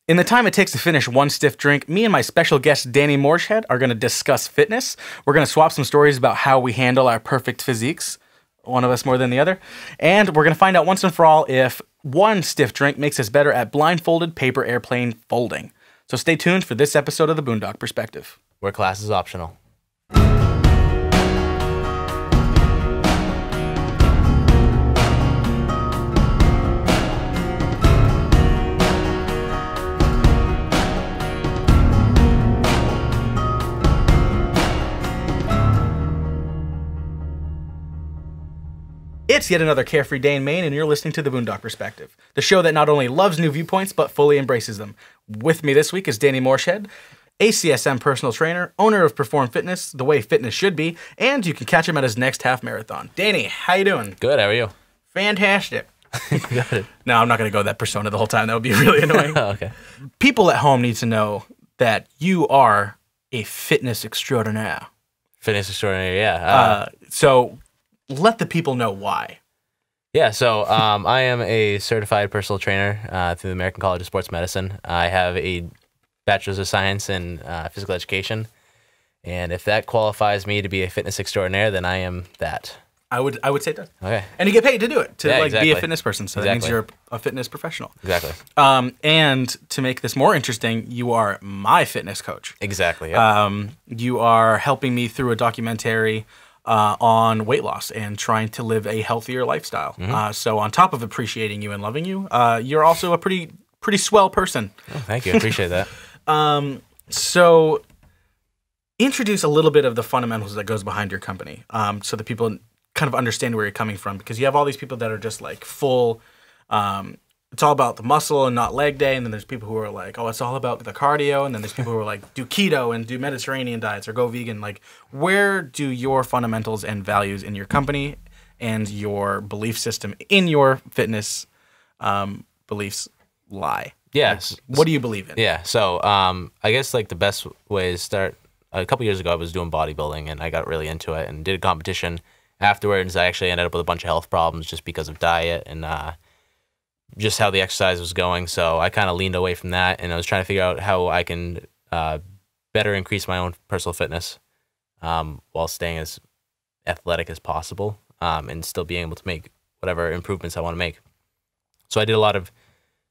In the time it takes to finish one stiff drink, me and my special guest, Danny Moreshead, are going to discuss fitness. We're going to swap some stories about how we handle our perfect physiques, one of us more than the other. And we're going to find out once and for all if one stiff drink makes us better at blindfolded paper airplane folding. So stay tuned for this episode of The Boondock Perspective, where class is optional. It's yet another carefree day in Maine, and you're listening to The Boondock Perspective, the show that not only loves new viewpoints, but fully embraces them. With me this week is Danny Moreshead, ACSM personal trainer, owner of Perform Fitness, the way fitness should be, and you can catch him at his next half marathon. Danny, how you doing? Good, how are you? Fantastic. Got it. No, I'm not going to go that persona the whole time. That would be really annoying. Okay. People at home need to know that you are a fitness extraordinaire. Fitness extraordinary, yeah. So let the people know why. Yeah, so I am a certified personal trainer through the American College of Sports Medicine. I have a bachelor's of science in physical education, and if that qualifies me to be a fitness extraordinaire, then I am that. I would say that. Okay. And you get paid to do it, to Yeah, be exactly. a fitness person. So that means you're a fitness professional. Exactly. And to make this more interesting, you are my fitness coach. Exactly. Yeah. You are helping me through a documentary on weight loss and trying to live a healthier lifestyle. Mm-hmm. So on top of appreciating you and loving you, you're also a pretty swell person. Oh, thank you. I appreciate that. So introduce a little bit of the fundamentals that goes behind your company, so that people kind of understand where you're coming from, because you have all these people that are just like full, it's all about the muscle and not leg day, and then there's people who are like, oh, it's all about the cardio, and then there's people who are like, do keto and do Mediterranean diets or go vegan. Like, where do your fundamentals and values in your company and your belief system in your fitness beliefs lie? Yes. Like, what do you believe in? Yeah, so I guess like the best way to start, a couple years ago I was doing bodybuilding and I got really into it and did a competition. Afterwards, I actually ended up with a bunch of health problems just because of diet and just how the exercise was going. So I kind of leaned away from that, and I was trying to figure out how I can better increase my own personal fitness while staying as athletic as possible and still being able to make whatever improvements I want to make. So I did a lot of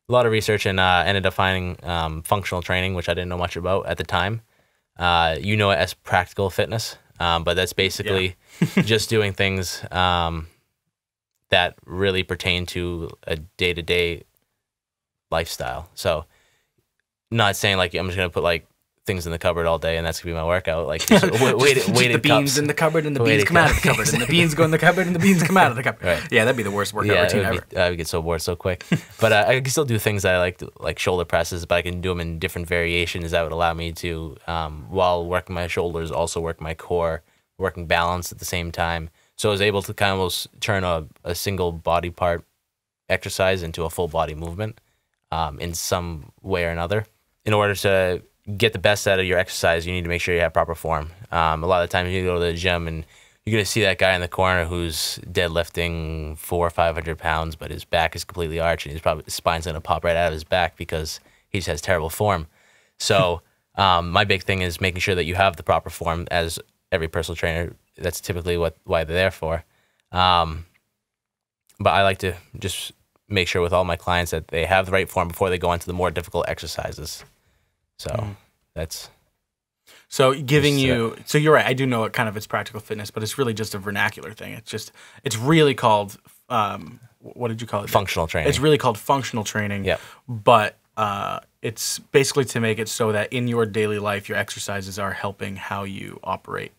research and ended up finding functional training, which I didn't know much about at the time. You know it as practical fitness, but that's basically just doing things that really pertain to a day-to-day lifestyle. So not saying like I'm just going to put like things in the cupboard all day and that's going to be my workout. Like just weighted the beans cups. in the cupboard and the beans come out of the cupboard and the beans go in the cupboard and the beans come out of the cupboard. Right. Yeah, that'd be the worst workout routine ever. I would get so bored so quick. But I can still do things that I like shoulder presses, but I can do them in different variations that would allow me to, while working my shoulders, also work my core, working balance at the same time. So I was able to kind of almost turn a single body part exercise into a full body movement in some way or another. In order to get the best out of your exercise, you need to make sure you have proper form. A lot of the times you go to the gym and you're going to see that guy in the corner who's deadlifting 400 or 500 pounds, but his back is completely arched and his spine's going to pop right out of his back because he just has terrible form. So my big thing is making sure that you have the proper form. As every personal trainer, that's typically why they're there for. But I like to just make sure with all my clients that they have the right form before they go into the more difficult exercises. So that's... So giving you... So you're right, I do know it kind of it's practical fitness, but it's really just a vernacular thing. It's really called... what did you call it? Functional training. It's really called functional training. Yep. But it's basically to make it so that in your daily life, your exercises are helping how you operate.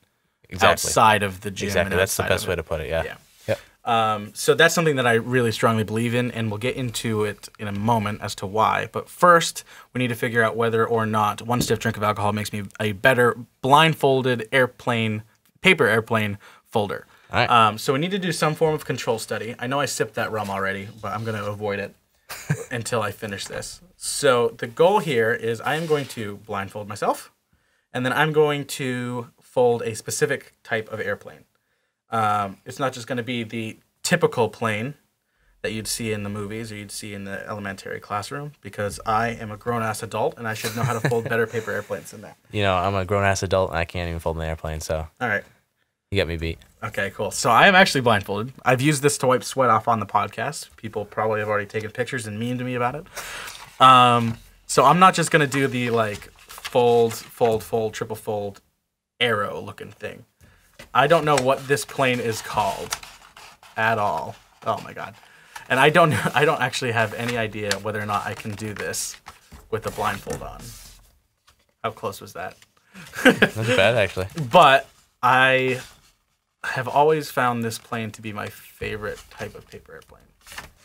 Exactly. Outside of the gym. Exactly. That's the best way to put it. Yeah. Yep. So that's something that I really strongly believe in, and we'll get into it in a moment as to why. But first, we need to figure out whether or not one stiff drink of alcohol makes me a better blindfolded paper airplane folder. All right. So we need to do some form of control study. I know I sipped that rum already, but I'm going to avoid it until I finish this. So the goal here is I am going to blindfold myself, and then I'm going to fold a specific type of airplane. It's not just going to be the typical plane that you'd see in the movies or you'd see in the elementary classroom, because I am a grown-ass adult and I should know how to fold better paper airplanes than that. You know, I'm a grown-ass adult and I can't even fold an airplane, so All right. you got me beat. Okay, cool. So I am actually blindfolded. I've used this to wipe sweat off on the podcast. People probably have already taken pictures and memed me about it. So I'm not just going to do the, like, fold, triple fold, arrow-looking thing. I don't know what this plane is called at all. Oh, my God. And I don't actually have any idea whether or not I can do this with a blindfold on. How close was that? Not too bad, actually. But I have always found this plane to be my favorite type of paper airplane.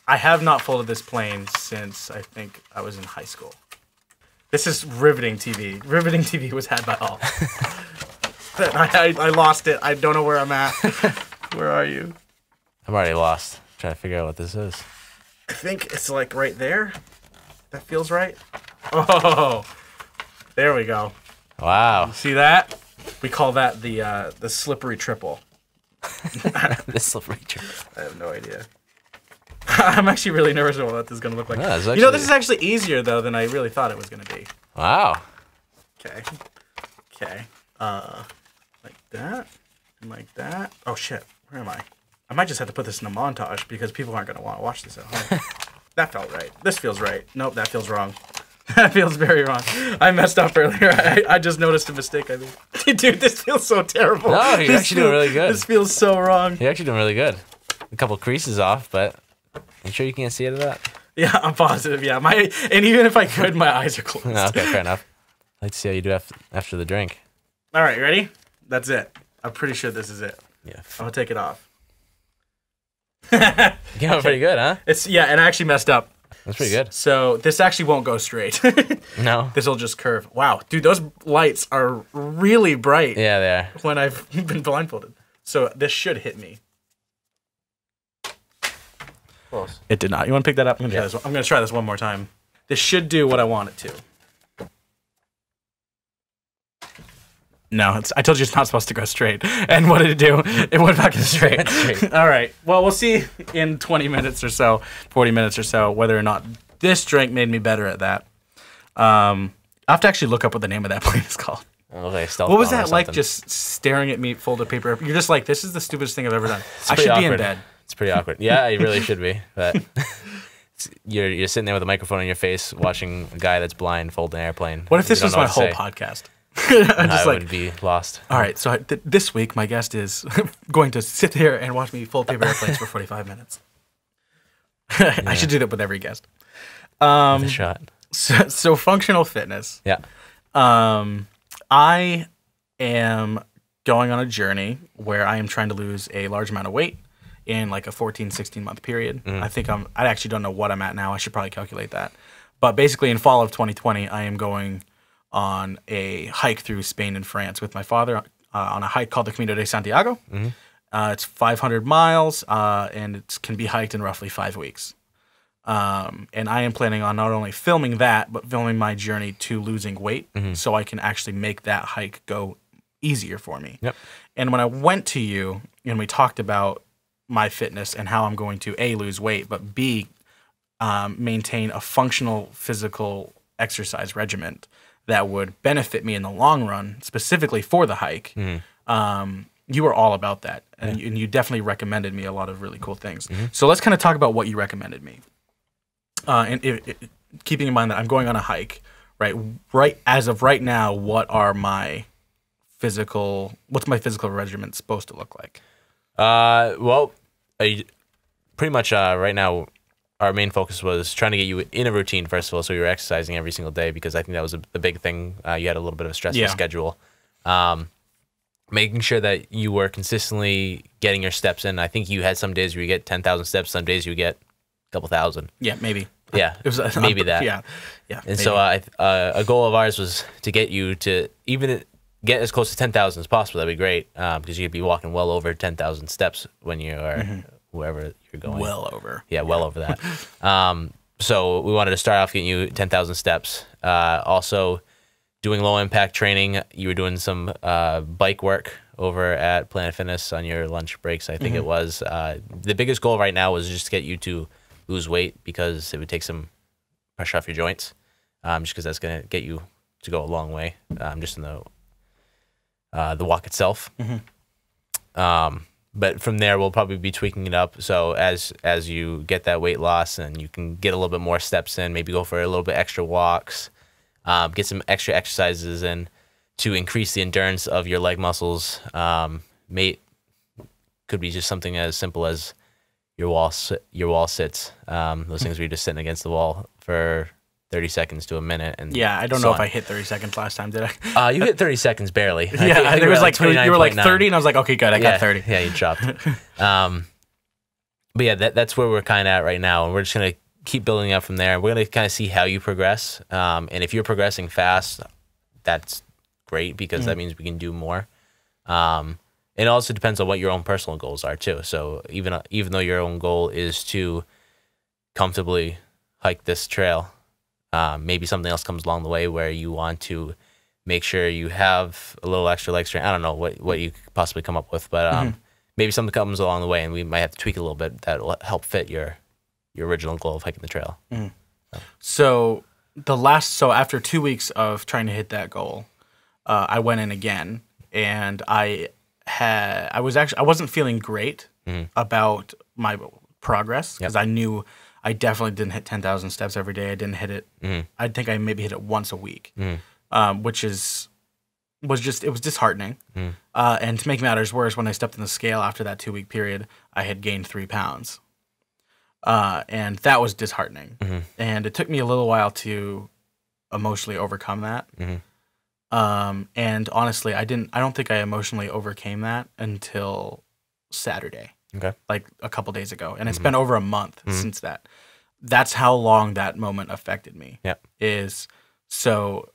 I have not folded this plane since I think I was in high school. This is riveting TV. Riveting TV was had by all. I lost it. I don't know where I'm at. Where are you? I'm already lost. Trying to figure out what this is. I think it's like right there. That feels right. Oh, there we go. Wow. See that? We call that the slippery triple. This slippery triple. I have no idea. I'm actually really nervous about what this is going to look like. Yeah, This is actually easier, though, than I really thought it was going to be. Wow. Okay. Like that. And like that. Oh, shit. Where am I? I might just have to put this in a montage because people aren't going to want to watch this at home. That felt right. This feels right. Nope, that feels wrong. That feels very wrong. I messed up earlier. I just noticed a mistake, I think. Dude, this feels so terrible. No, you're actually doing really good. This feels so wrong. You're actually doing really good. A couple creases off, but you sure you can't see it of that? Yeah, I'm positive. Yeah, and even if I could, my eyes are closed. No, okay, fair enough. I'd like to see how you do after the drink. All right, ready? That's it. I'm pretty sure this is it. Yeah. I'm gonna take it off. You came out pretty good, huh? And I actually messed up. That's pretty good. So this actually won't go straight. No. This will just curve. Wow, dude, those lights are really bright. Yeah, they are. When I've been blindfolded. So this should hit me. Close. It did not. You want to pick that up? I'm gonna try this one more time. This should do what I want it to. No, I told you it's not supposed to go straight. And what did it do? It went back in straight. All right. Well, we'll see in 20 minutes or so, 40 minutes or so, whether or not this drink made me better at that. I have to actually look up what the name of that plane is called. Okay, what was that like, just staring at me, folded paper? You're just like, this is the stupidest thing I've ever done. I should be in bed. It's pretty awkward. Yeah, you really should be. But you're sitting there with a microphone in your face watching a guy that's blind fold an airplane. What if this was my whole podcast? I would be lost. All right, so this week my guest is going to sit here and watch me fold paper airplanes for 45 minutes. I should do that with every guest. With a shot. So functional fitness. Yeah. I am going on a journey where I am trying to lose a large amount of weight in like a 14, 16 month period. I actually don't know what I'm at now. I should probably calculate that. But basically in fall of 2020, I am going on a hike through Spain and France with my father on a hike called the Camino de Santiago. It's 500 miles, and it can be hiked in roughly 5 weeks. And I am planning on not only filming that, but filming my journey to losing weight so I can actually make that hike go easier for me. Yep. And when I went to you and we talked about my fitness and how I'm going to A, lose weight, but B, maintain a functional physical exercise regimen that would benefit me in the long run, specifically for the hike, you were all about that. And you definitely recommended me a lot of really cool things. So let's kind of talk about what you recommended me. Keeping in mind that I'm going on a hike, right as of right now, what's my physical regimen supposed to look like? Pretty much right now, our main focus was trying to get you in a routine, first of all, so you were exercising every single day, because I think that was the big thing. You had a little bit of a stressful schedule. Making sure that you were consistently getting your steps in. I think you had some days where you get 10,000 steps, some days you get a couple thousand. Yeah, maybe. Yeah, it was maybe that. Yeah. And maybe. so a goal of ours was to get you to even get as close to 10,000 as possible. That'd be great, because you'd be walking well over 10,000 steps when you are wherever you're going. Well over. Yeah, well over that. So we wanted to start off getting you 10,000 steps. Also, doing low impact training. You were doing some bike work over at Planet Fitness on your lunch breaks, I think it was. The biggest goal right now was just to get you to lose weight because it would take some pressure off your joints, just because that's going to get you to go a long way, just in the walk itself. But from there, we'll probably be tweaking it up. So as you get that weight loss and you can get a little bit more steps in, maybe go for a little bit extra walks, get some extra exercises in to increase the endurance of your leg muscles. Could be just something as simple as your wall sits. Those things where you're just sitting against the wall for 30 seconds to a minute. And I don't know if I hit 30 seconds last time, did I? You hit 30 seconds barely. Yeah, I think it was like you were like 30, and I was like, okay, good, I got 30. Yeah, you dropped. But yeah, that's where we're kind of at right now, and we're just gonna keep building up from there. We're gonna kind of see how you progress, and if you're progressing fast, that's great because that means we can do more. It also depends on what your own personal goals are too. So even though your own goal is to comfortably hike this trail, maybe something else comes along the way where you want to make sure you have a little extra leg strength. I don't know what you could possibly come up with, but maybe something comes along the way, and we might have to tweak it a little bit that will help fit your original goal of hiking the trail. So after 2 weeks of trying to hit that goal, I went in again, and I wasn't feeling great about my progress because I knew I definitely didn't hit 10,000 steps every day. I didn't hit it. I think I maybe hit it once a week, which was disheartening. And to make matters worse, when I stepped on the scale after that 2 week period, I had gained 3 pounds. And that was disheartening. And it took me a little while to emotionally overcome that. And honestly, I don't think I emotionally overcame that until Saturday. Okay. Like a couple days ago. And it's been over a month since that. That's how long that moment affected me. So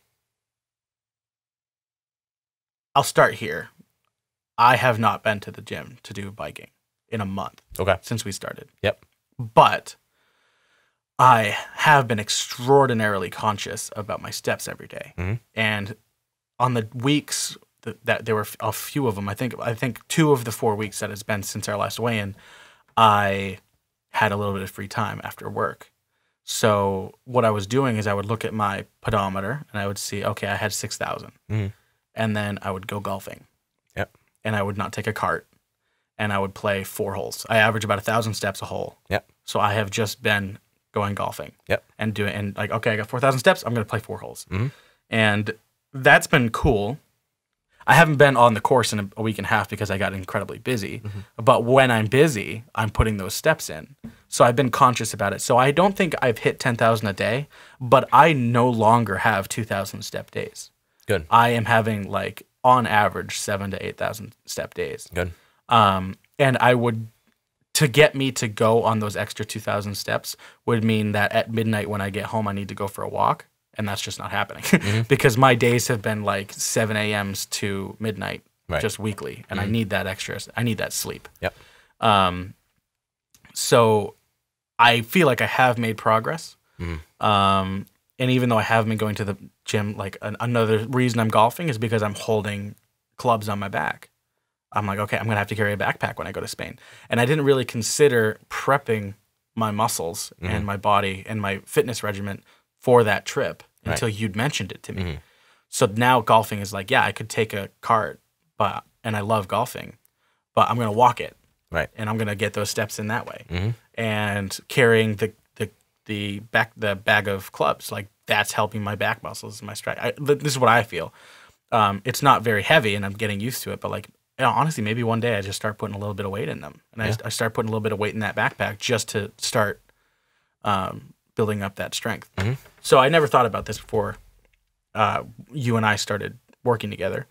I'll start here. I have not been to the gym to do biking in a month. Okay. Since we started. Yep. But I have been extraordinarily conscious about my steps every day. And on the weeks that there were a few of them, I think 2 of the 4 weeks that it's been since our last weigh-in, I had a little bit of free time after work. So what I was doing is I would look at my pedometer and I would see, okay, I had 6,000. And then I would go golfing. Yep. And I would not take a cart. And I would play 4 holes. I average about 1,000 steps a hole. Yep. So I have just been going golfing. Yep. And like, okay, I got 4,000 steps. I'm going to play 4 holes. And that's been cool. I haven't been on the course in a week and a half because I got incredibly busy. But when I'm busy, I'm putting those steps in. So I've been conscious about it. So I don't think I've hit 10,000 a day, but I no longer have 2,000 step days. Good. I am having like on average 7,000 to 8,000 step days. Good. And to get me to go on those extra 2,000 steps would mean that at midnight when I get home, I need to go for a walk. And that's just not happening because my days have been like 7 a.m.s to midnight just weekly. And I need that I need that sleep. Yep. So I feel like I have made progress. And even though I have been going to the gym, like another reason I'm golfing is because I'm holding clubs on my back. I'm like, okay, I'm going to have to carry a backpack when I go to Spain. And I didn't really consider prepping my muscles and my body and my fitness regimen for that trip until you'd mentioned it to me. So now golfing is like, yeah, I could take a cart, and I love golfing, but I'm going to walk it. Right. And I'm going to get those steps in that way. And carrying the bag of clubs, like that's helping my back muscles and my stride. This is what I feel. It's not very heavy and I'm getting used to it, but like, honestly, maybe one day I just start putting a little bit of weight in them. And I start putting a little bit of weight in that backpack just to start building up that strength. So I never thought about this before you and I started working together.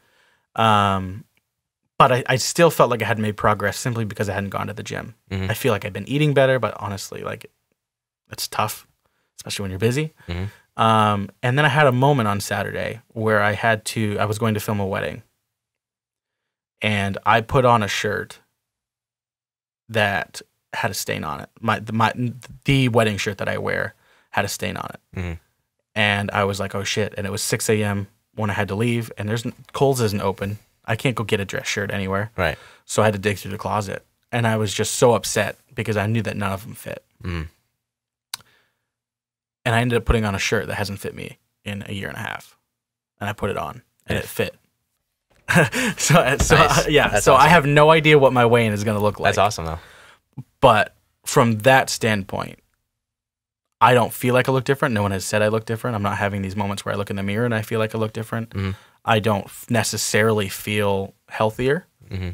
But I still felt like I hadn't made progress simply because I hadn't gone to the gym. I feel like I've been eating better, but honestly, like it's tough, especially when you're busy. And then I had a moment on Saturday where I was going to film a wedding. And I put on a shirt that had a stain on it. The wedding shirt that I wear had a stain on it. And I was like, oh shit. And it was 6 a.m. when I had to leave, and Kohl's isn't open. I can't go get a dress shirt anywhere. Right. So I had to dig through the closet. And I was just so upset because I knew that none of them fit. and I ended up putting on a shirt that hasn't fit me in a year and a half, and I put it on, and it fit. so nice. Yeah. That's so awesome. I have no idea what my weigh-in is going to look like. That's awesome, though. But from that standpoint, I don't feel like I look different. No one has said I look different. I'm not having these moments where I look in the mirror and I feel like I look different. Mm-hmm. I don't necessarily feel healthier. Mm-hmm.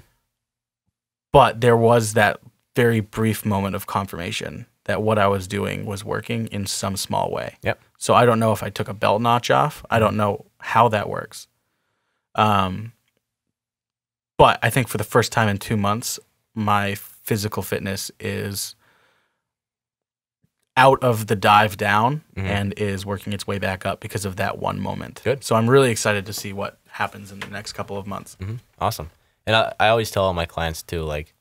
But there was that very brief moment of confirmation that what I was doing was working in some small way. Yep. So I don't know if I took a belt notch off. I don't know how that works. But I think for the first time in 2 months, my physical fitness is out of the dive down and is working its way back up because of that one moment. Good. So I'm really excited to see what happens in the next couple of months. Awesome. And I always tell all my clients too, like,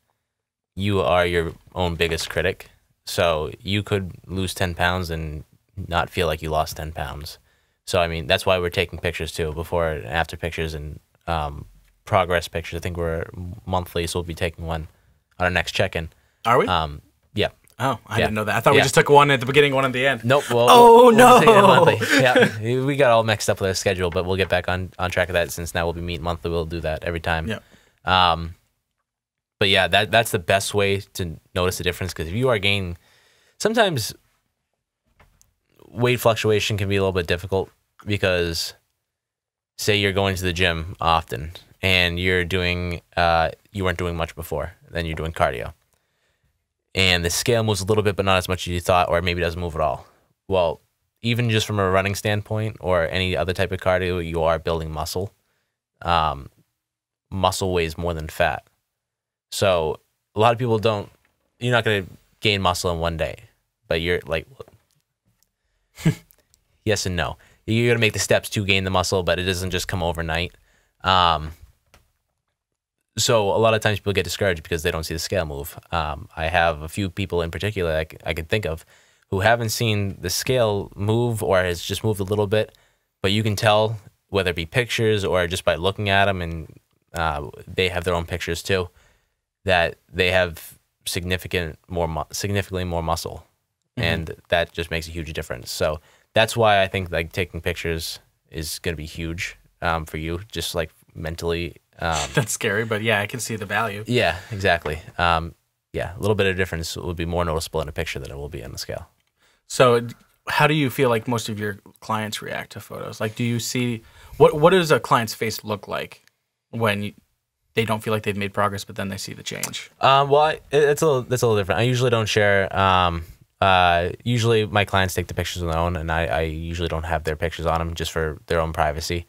you are your own biggest critic. So you could lose 10 pounds and not feel like you lost 10 pounds. So, I mean, that's why we're taking pictures too, before and after pictures and progress pictures. I think we're monthly, so we'll be taking one on our next check-in. Are we? Yeah. Oh, I didn't know that. I thought we just took one at the beginning, one at the end. Nope. We'll take it monthly. Yeah, we got all mixed up with our schedule, but we'll get back on track of that since now we'll be meeting monthly. We'll do that every time. Yeah. But yeah, that's the best way to notice the difference, because if you are gaining, sometimes weight fluctuation can be a little bit difficult because, say you're going to the gym often and you're doing, you weren't doing much before, then you're doing cardio, and the scale moves a little bit, but not as much as you thought, or maybe doesn't move at all. Well, even just from a running standpoint or any other type of cardio, you are building muscle. Muscle weighs more than fat. So a lot of people don't, you're not going to gain muscle in one day, but you're like, yes and no. You're going to make the steps to gain the muscle, but it doesn't just come overnight. So a lot of times people get discouraged because they don't see the scale move. I have a few people in particular I can think of who haven't seen the scale move, or has just moved a little bit, but you can tell, whether it be pictures or just by looking at them, and they have their own pictures too, that they have significantly more muscle, and that just makes a huge difference. So that's why I think like taking pictures is going to be huge for you, just like mentally. That's scary, but yeah, I can see the value. Yeah, exactly. Yeah, a little bit of difference would be more noticeable in a picture than it will be on the scale. So how do you feel like most of your clients react to photos? Like, do you see, what does a client's face look like when they don't feel like they've made progress, but then they see the change? Well, it's a little different. I usually don't share. Usually my clients take the pictures on their own, and I usually don't have their pictures on them, just for their own privacy.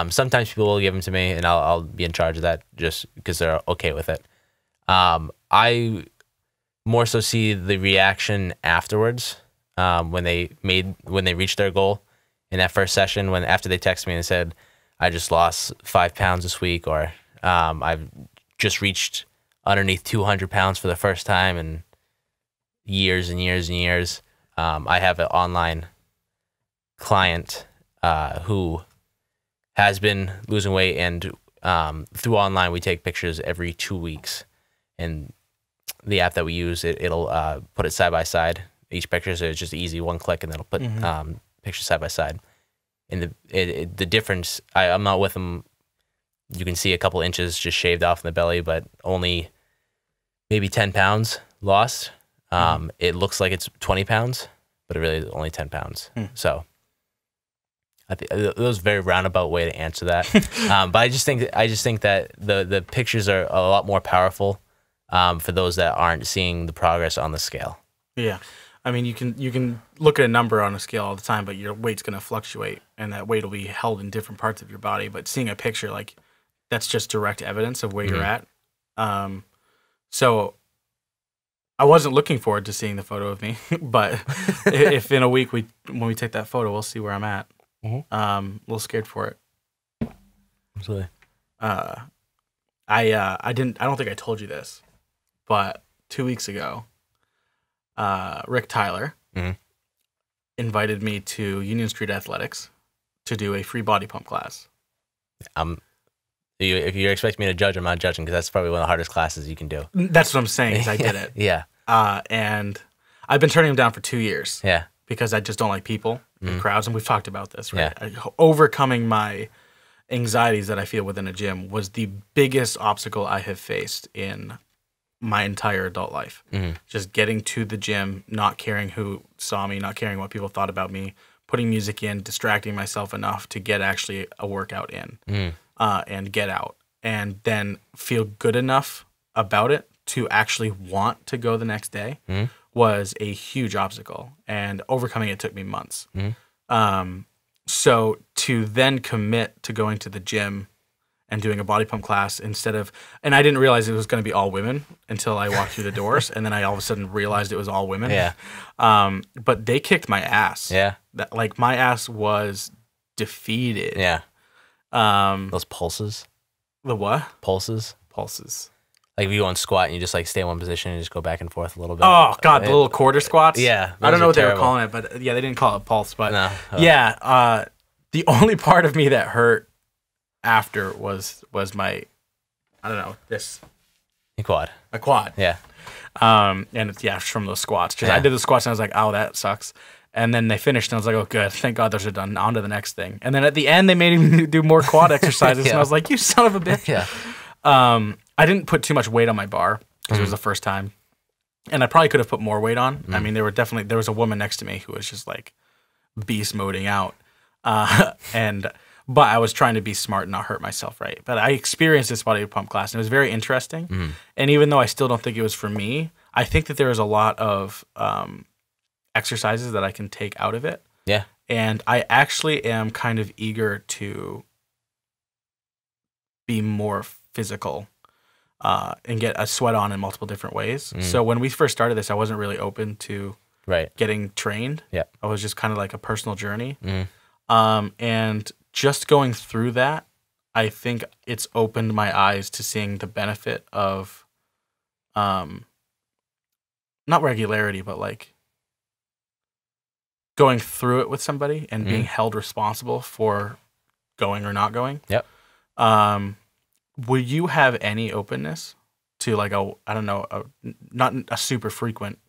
Sometimes people will give them to me, and I'll be in charge of that just because they're okay with it. I more so see the reaction afterwards, when they reached their goal in that first session, after they texted me and said, I just lost 5 pounds this week, or I've just reached underneath 200 pounds for the first time in years and years and years. I have an online client who has been losing weight, and through online we take pictures every 2 weeks, and the app that we use, it'll put it side by side, each picture, so it's just easy, one click, and it'll put pictures side by side. And the difference, I'm not with them. You can see a couple inches just shaved off in the belly, but only maybe 10 pounds lost. It looks like it's 20 pounds, but it really is only 10 pounds. So I think it was a very roundabout way to answer that. But I just think that the pictures are a lot more powerful for those that aren't seeing the progress on the scale. Yeah. I mean, you can look at a number on a scale all the time, but your weight's going to fluctuate, and that weight will be held in different parts of your body. But seeing a picture, like, that's just direct evidence of where you're at. So I wasn't looking forward to seeing the photo of me, but if in a week when we take that photo, we'll see where I'm at. A little scared for it. Absolutely. I don't think I told you this, but 2 weeks ago, Rick Tyler invited me to Union Street Athletics to do a free body pump class. If you're expecting me to judge, I'm not judging, because that's probably one of the hardest classes you can do. That's what I'm saying, is I did it. Yeah. And I've been turning him down for 2 years. Yeah. because I just don't like people and crowds. And we've talked about this, right? Yeah. Overcoming my anxieties that I feel within a gym was the biggest obstacle I have faced in my entire adult life. Just getting to the gym, not caring who saw me, not caring what people thought about me, putting music in, distracting myself enough to get actually a workout in and get out. And then feel good enough about it to actually want to go the next day was a huge obstacle. And overcoming it took me months. So to then commit to going to the gym and doing a body pump class instead of, and I didn't realize it was going to be all women until I walked through the doors, and then I all of a sudden realized it was all women. Yeah. But they kicked my ass. Yeah. Like my ass was defeated. Yeah. Those pulses. The what? Pulses. Pulses. Like if you go on squat and you just like stay in one position and just go back and forth a little bit. Oh God, the little quarter squats. Yeah, I don't know those what are they were terrible. calling it, but yeah, they didn't call it pulse. But No. yeah, the only part of me that hurt after was my, I don't know, You quad. a quad. Yeah. And it's from those squats. Just I did the squats and I was like, oh, that sucks. And then they finished and I was like, oh, good. Thank God those are done. On to the next thing. And then at the end, they made me do more quad exercises. And I was like, you son of a bitch. Yeah. I didn't put too much weight on my bar because it was the first time. And I probably could have put more weight on. I mean, there was a woman next to me who was just like beast moding out. But I was trying to be smart and not hurt myself, right? But I experienced this body pump class and it was very interesting. And even though I still don't think it was for me, I think that there is a lot of exercises that I can take out of it. Yeah. And I actually am kind of eager to be more physical and get a sweat on in multiple different ways. So when we first started this, I wasn't really open to getting trained. Yeah. I was just kind of like a personal journey. And just going through that, I think it's opened my eyes to seeing the benefit of not regularity, but like going through it with somebody and being held responsible for going or not going. Yep. Will you have any openness to like not a super frequent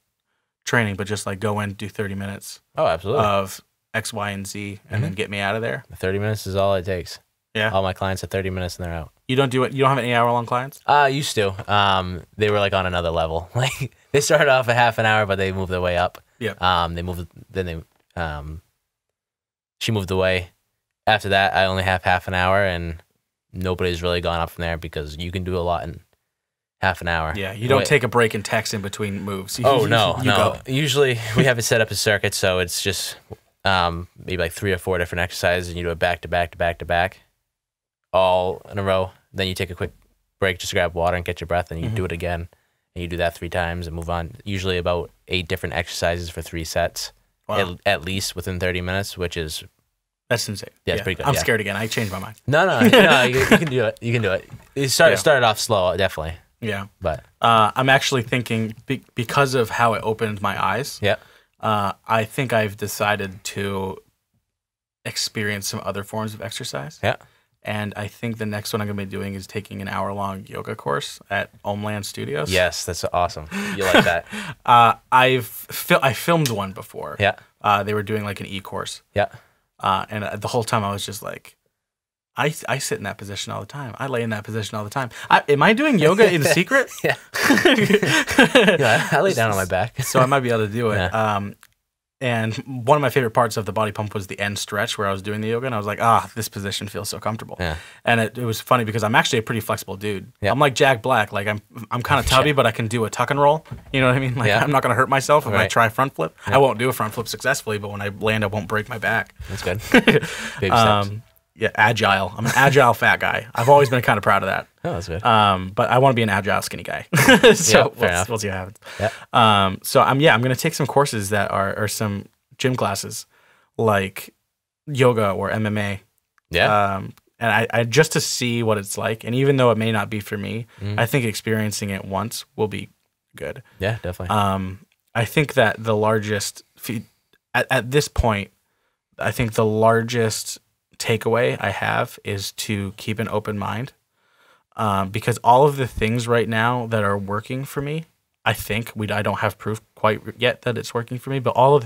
training, but just like go in, do 30 minutes Oh, absolutely. of X, Y, and Z, and then get me out of there? 30 minutes is all it takes. Yeah. All my clients are 30 minutes and they're out. You don't do it. You don't have any hour-long clients? Used to. They were like on another level. Like they started off a half an hour, but they moved their way up. Yeah. She moved away. After that, I only have half an hour, and nobody's really gone up from there because you can do a lot in half an hour. Yeah. You don't take a break and text in between moves. No. Go. Usually we have it set up as circuit, so it's just maybe like 3 or 4 different exercises, and you do it back to back to back to back, all in a row. Then you take a quick break just to grab water and catch your breath, and you do it again, and you do that 3 times and move on. Usually about 8 different exercises for 3 sets, at least within 30 minutes, which is That's insane. Yeah, it's pretty good. I'm scared again. I changed my mind. No, you can do it. You can do it. It started off slow, definitely. Yeah. But I'm actually thinking because of how it opened my eyes. Yeah. I think I've decided to experience some other forms of exercise. Yeah. And I think the next one I'm going to be doing is taking an hour-long yoga course at Homeland Studios. Yes, that's awesome. You like that? I filmed one before. Yeah. They were doing like an e-course. Yeah. And the whole time I was just like, I sit in that position all the time. I lay in that position all the time. Am I doing yoga in secret? Yeah. Yeah, I lay down on my back. So I might be able to do it. Yeah. And one of my favorite parts of the body pump was the end stretch where I was doing the yoga, and I was like, this position feels so comfortable. Yeah. And it was funny because I'm actually a pretty flexible dude. Yeah. I'm like Jack Black. Like I'm kind of tubby, but I can do a tuck and roll. You know what I mean? Like I'm not going to hurt myself if I try a front flip. Yeah. I won't do a front flip successfully, but when I land, I won't break my back. That's good. Baby steps. Yeah, agile. I'm an agile fat guy. I've always been kind of proud of that. Oh, that's good. But I want to be an agile skinny guy. So we'll see what happens. Yeah. So I'm going to take some courses that are some gym classes like yoga or MMA. Yeah. And I just to see what it's like. And even though it may not be for me, I think experiencing it once will be good. Yeah, definitely. I think that the largest at this point, I think the largest takeaway I have is to keep an open mind, because all of the things right now that are working for me, I think I don't have proof quite yet that it's working for me, but all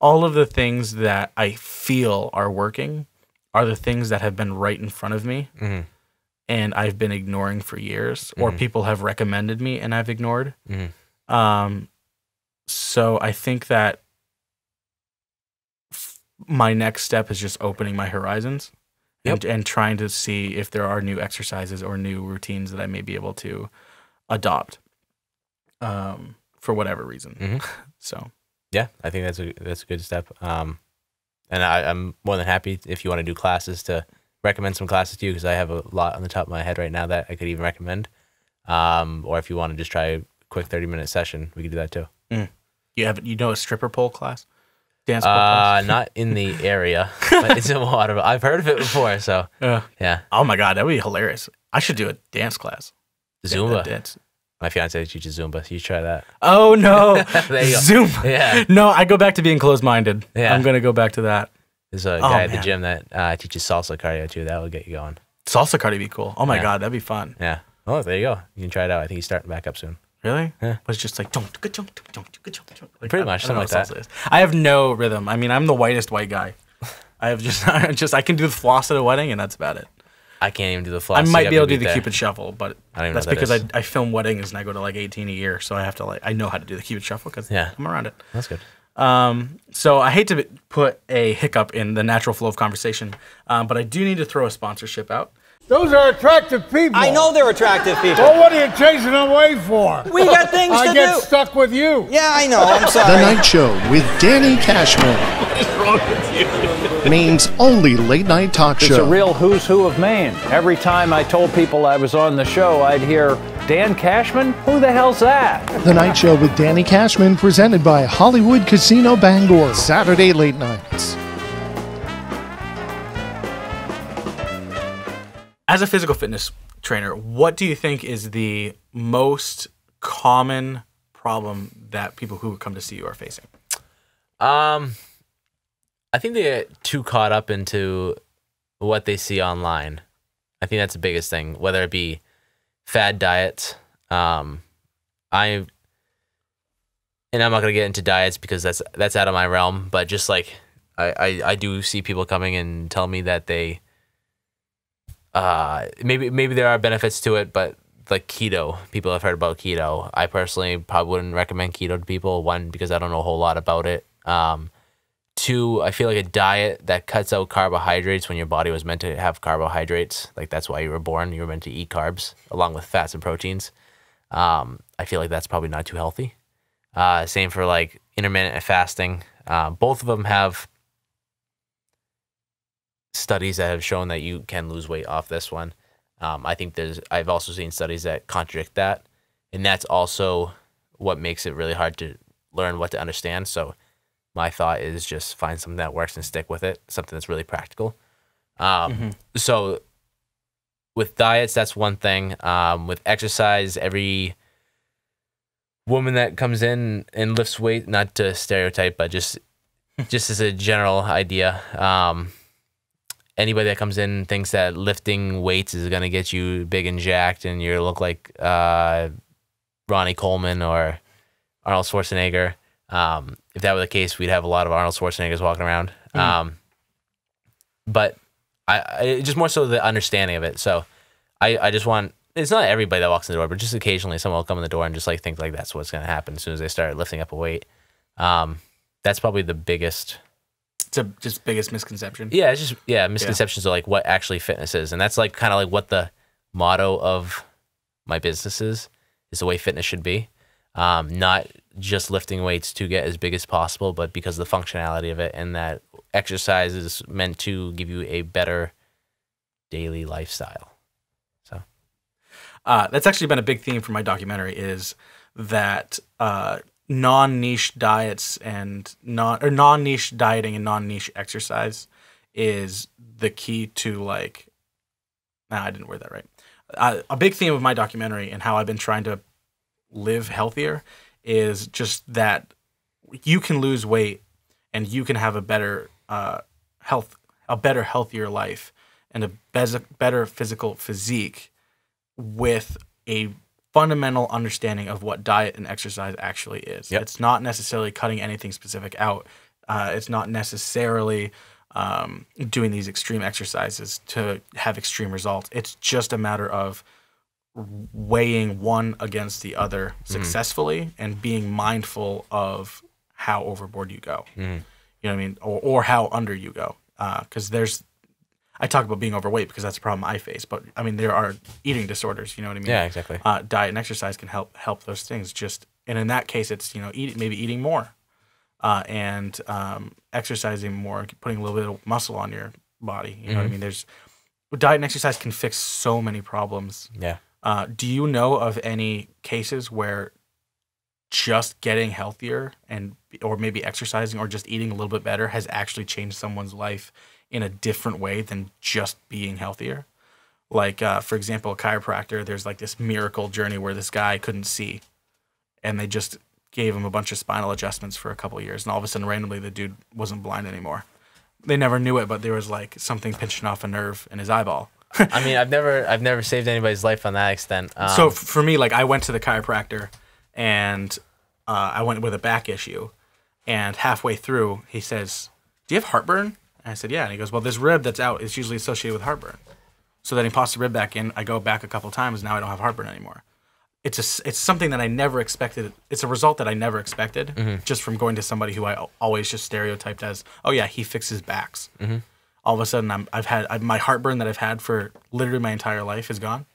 all of the things that I feel are working are the things that have been right in front of me and I've been ignoring for years, or people have recommended me and I've ignored. So I think that my next step is just opening my horizons and trying to see if there are new exercises or new routines that I may be able to adopt for whatever reason. So yeah, I think that's a good step. And I'm more than happy if you want to do classes to recommend some classes to you, because I have a lot on the top of my head right now that I could even recommend. Or if you want to just try a quick 30-minute session, we could do that too. You know a stripper pole class? Dance pole class? Not in the area, but it's a lot of. I've heard of it before, so yeah. Oh my god, that would be hilarious. I should do a dance class. Zumba. Dance. My fiance teaches Zumba, so you try that. Oh no, there you go. Zumba. Yeah. No, I go back to being closed-minded. Yeah. I'm gonna go back to that. There's a guy at the gym that teaches salsa cardio too. That will get you going. Salsa cardio would be cool. Oh my god, that'd be fun. Yeah. Oh, there you go. You can try it out. I think he's starting back up soon. Really? Yeah. But it's just like like, pretty much something like that. I have no rhythm. I mean, I'm the whitest white guy. I can do the floss at a wedding, and that's about it. I can't even do the floss. I might be able to do the Cupid shuffle, but that's because is. I film weddings and I go to like 18 a year, so I have to I know how to do the Cupid shuffle because I'm around it. That's good. So I hate to put a hiccup in the natural flow of conversation, but I do need to throw a sponsorship out. Those are attractive people. I know they're attractive people. Well, what are you chasing away for? We got things to do. I get stuck with you. Yeah, I know. I'm sorry. The Nite Show with Danny Cashman. What is wrong with you? Maine's only late-night talk show. It's a real who's who of Maine. Every time I told people I was on the show, I'd hear, Dan Cashman? Who the hell's that? The Nite Show with Danny Cashman, presented by Hollywood Casino Bangor. Saturday late nights. As a physical fitness trainer, what do you think is the most common problem that people who come to see you are facing? I think they get too caught up into what they see online. I think that's the biggest thing, whether it be fad diets. I'm not gonna get into diets because that's out of my realm. But just like I do see people coming and tell me that they maybe there are benefits to it, but like keto, people have heard about keto. I personally probably wouldn't recommend keto to people. One, because I don't know a whole lot about it. Two, I feel like a diet that cuts out carbohydrates when your body was meant to have carbohydrates. Like that's why you were born. You were meant to eat carbs along with fats and proteins. I feel like that's probably not too healthy. Same for like intermittent fasting. Both of them have studies that have shown that you can lose weight off this one. I think I've also seen studies that contradict that. And that's also what makes it really hard to learn what to understand. So my thought is just find something that works and stick with it, something that's really practical. So with diets, that's one thing. With exercise, every woman that comes in and lifts weight, not to stereotype, but just as a general idea, anybody that comes in thinks that lifting weights is going to get you big and jacked and you look like Ronnie Coleman or Arnold Schwarzenegger. If that were the case, we'd have a lot of Arnold Schwarzeneggers walking around. But I just more so the understanding of it. So I just want, it's not everybody that walks in the door, but just occasionally someone will come in the door and just like think like that's what's going to happen as soon as they start lifting up a weight. That's probably the biggest. It's just biggest misconception. Yeah, it's just misconceptions of like what actually fitness is, and that's like kind of like what the motto of my business is the way fitness should be. Not just lifting weights to get as big as possible, but because of the functionality of it, and that exercise is meant to give you a better daily lifestyle. So that's actually been a big theme for my documentary, is that non-niche diets and non-niche dieting and non-niche exercise is the key to like. Nah, I didn't word that right. A big theme of my documentary and how I've been trying to live healthier is just that you can lose weight and you can have a better healthier life and a better physical physique with a fundamental understanding of what diet and exercise actually is. Yep. It's not necessarily cutting anything specific out. It's not necessarily doing these extreme exercises to have extreme results. It's just a matter of weighing one against the other successfully and being mindful of how overboard you go. You know what I mean? Or how under you go. Because I talk about being overweight because that's a problem I face. But I mean, there are eating disorders. You know what I mean? Yeah, exactly. Diet and exercise can help those things. And in that case, it's maybe eating more, and exercising more, putting a little bit of muscle on your body. You know what I mean? Diet and exercise can fix so many problems. Yeah. Do you know of any cases where just getting healthier or maybe exercising or just eating a little bit better has actually changed someone's life in a different way than just being healthier? Like, for example, a chiropractor, there's like this miracle journey where this guy couldn't see and they just gave him a bunch of spinal adjustments for a couple of years. And all of a sudden, randomly, the dude wasn't blind anymore. They never knew it, but there was like something pinching off a nerve in his eyeball. I mean, I've never saved anybody's life on that extent. So for me, like I went to the chiropractor and I went with a back issue, and halfway through he says, "Do you have heartburn?" And I said, "Yeah." And he goes, "Well, this rib that's out is usually associated with heartburn." So then he pops the rib back in. I go back a couple times. Now I don't have heartburn anymore. It's something that I never expected. It's a result that I never expected just from going to somebody who I always just stereotyped as, "Oh yeah, he fixes backs." All of a sudden, my heartburn that I've had for literally my entire life is gone.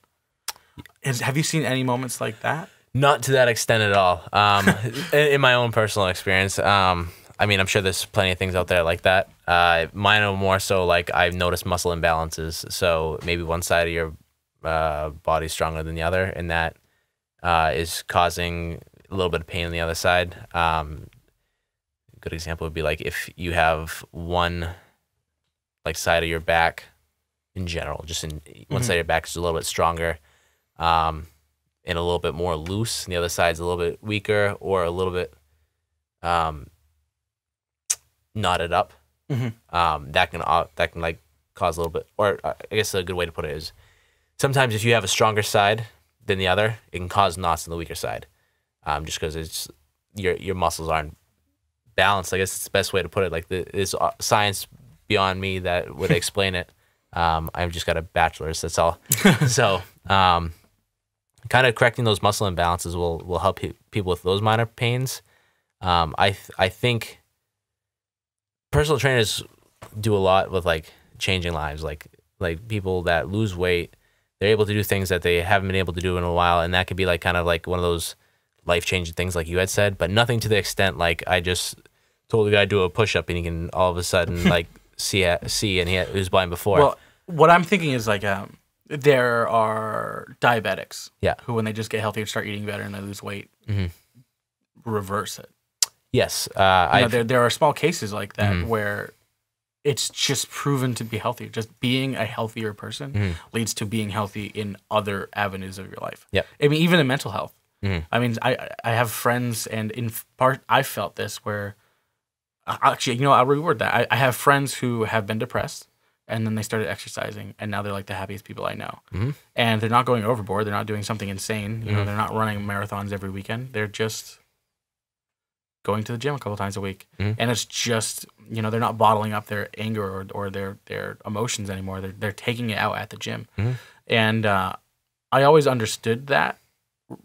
Have you seen any moments like that? Not to that extent at all. In my own personal experience, I mean, I'm sure there's plenty of things out there like that. Mine are more so like I've noticed muscle imbalances. So maybe one side of your body's stronger than the other, and that is causing a little bit of pain on the other side. A good example would be like if you have one like side of your back in general, just in one side of your back is a little bit stronger and a little bit more loose, and the other side's a little bit weaker or a little bit knotted up. That can like cause a little bit, or I guess a good way to put it is sometimes if you have a stronger side than the other, it can cause knots on the weaker side, just because it's your muscles aren't balanced. I guess it's the best way to put it. Like there's science beyond me that would explain it. I've just got a bachelor's, that's all. So kind of correcting those muscle imbalances will help people with those minor pains. I think personal trainers do a lot with like changing lives, like people that lose weight, they're able to do things that they haven't been able to do in a while, and that could be like kind of like one of those life-changing things like you had said, but nothing to the extent like I just told the guy to do a push-up and he can all of a sudden like see and he was blind before. Well, what I'm thinking is like there are diabetics who, when they just get healthier, start eating better and they lose weight, reverse it. Yes. There are small cases like that where it's just proven to be healthier. Just being a healthier person leads to being healthy in other avenues of your life. Yep. I mean, even in mental health. I mean, I have friends, and in part, I felt this where, actually, I'll reword that. I have friends who have been depressed, and then they started exercising, and now they're like the happiest people I know. And they're not going overboard. They're not doing something insane. They're not running marathons every weekend. They're just going to the gym a couple times a week. And it's just, they're not bottling up their anger or their emotions anymore. They're taking it out at the gym. And I always understood that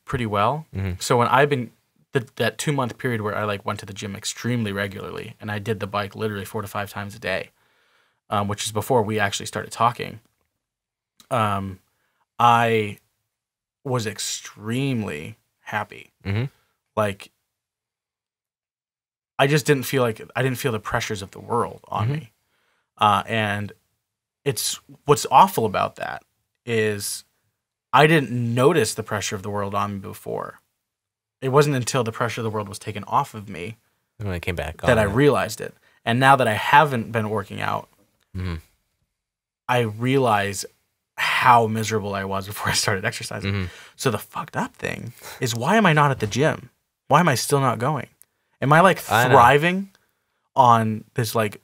pretty well. So when I've been that 2-month period where I like went to the gym extremely regularly, and I did the bike literally 4 to 5 times a day, which is before we actually started talking, I was extremely happy. Like, I just didn't feel the pressures of the world on me. And what's awful about that is I didn't notice the pressure of the world on me before. It wasn't until the pressure of the world was taken off of me when it came back that I realized it. And now that I haven't been working out, I realize how miserable I was before I started exercising. So the fucked up thing is, why am I not at the gym? Why am I still not going? Am I like thriving on this like